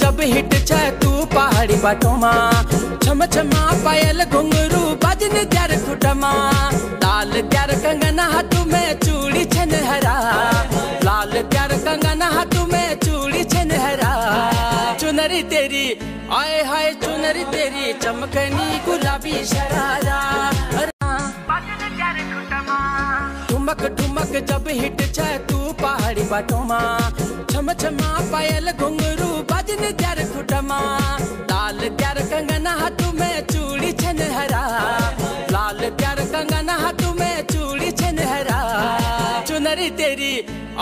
जब हिट छे तू पहाड़ी बाटोमा छम छमा पायल घुंघरू बजन त्यार खुटमा लाल त्यार कंगना हाथों में चूड़ी छन हरा लाल त्यार कंगना हाथों में चूड़ी छन हरा चुनरी तेरी आए हाय चुनरी तेरी चमकनी गुलाबी शरारा ठुमक ठुमक जब हिट छे तू पहाड़ी बाटोमा छम छमा पायल घुंघरू बजन त्यार खुटमा लाल त्यार कंगना हाथों में चूड़ी छन हरा लाल त्यार कंगना हाथों में चूड़ी छन हरा चुनरी तेरी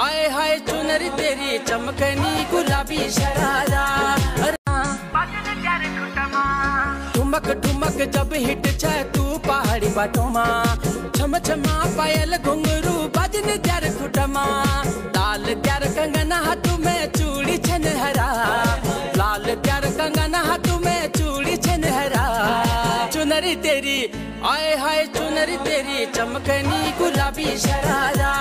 आए हाय चुनरी तेरी चमकनी गुलाबी शरारा ठुमक ठुमक जब हिट छे तू पहाड़ी बाटोमा छम छमा पायल घुंघरू बजन त्यार खुटमा लाल त्यार कंगना हाथों में चूड़ी छन हरा लाल त्यार कंगना हाथों में चूड़ी छन हरा चुनरी तेरी आए हाय चुनरी तेरी चमकनी गुलाबी शरारा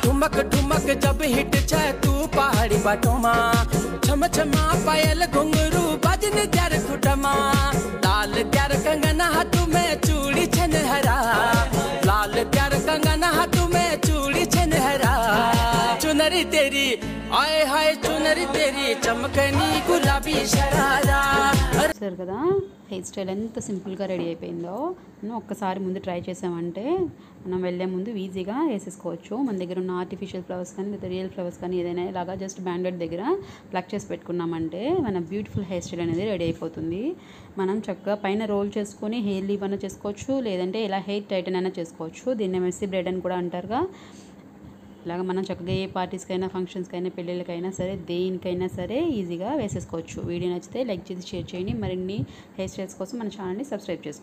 ठुमक ठुमक जब हिट छे तू पहाड़ी बाटोमा छम छमा पायल घुंघरू बजन त्यार खुटमा लाल त्यार कंगना हाथों में चूड़ी छन हरा लाल त्यार कंगना हाथों में चूड़ी छन हरा चुनरी तेरी आए हाय चुनरी तेरी चमकनी गुलाबी शरारा చూసారు కదా హెయిర్ స్టైల్ ఎంత సింపుల్గా రెడీ అయిపోయిందో. మనం ఒక్కసారి ముందు ట్రై చేసామంటే మనం వెళ్ళే ముందు ఈజీగా వేసేసుకోవచ్చు. మన దగ్గర ఉన్న ఆర్టిఫిషియల్ ఫ్లవర్స్ కానీ లేదా రియల్ ఫ్లవర్స్ కానీ ఏదైనా ఇలాగా జస్ట్ బ్యాండెడ్ దగ్గర ప్లక్ చేసి పెట్టుకున్నామంటే మన బ్యూటిఫుల్ హెయిర్ స్టైల్ అనేది రెడీ అయిపోతుంది. మనం చక్కగా పైన రోల్ చేసుకొని హెయిర్ లీవ్ అయినా చేసుకోవచ్చు, లేదంటే ఇలా హెయిర్ టైటన్ అయినా చేసుకోవచ్చు. దీన్ని మెస్సీ బ్రైడ్ అని కూడా అంటారుగా. ఇలాగ మనం చక్కగా ఏ పార్టీస్కైనా ఫంక్షన్స్కైనా పెళ్ళిళ్ళకైనా సరే దేనికైనా సరే ఈజీగా వేసేసుకోవచ్చు. వీడియో నచ్చితే లైక్ చేసి షేర్ చేయండి. మరిన్ని హెయిర్ స్టైల్స్ కోసం మన ఛానల్ని సబ్స్క్రైబ్ చేసుకోండి.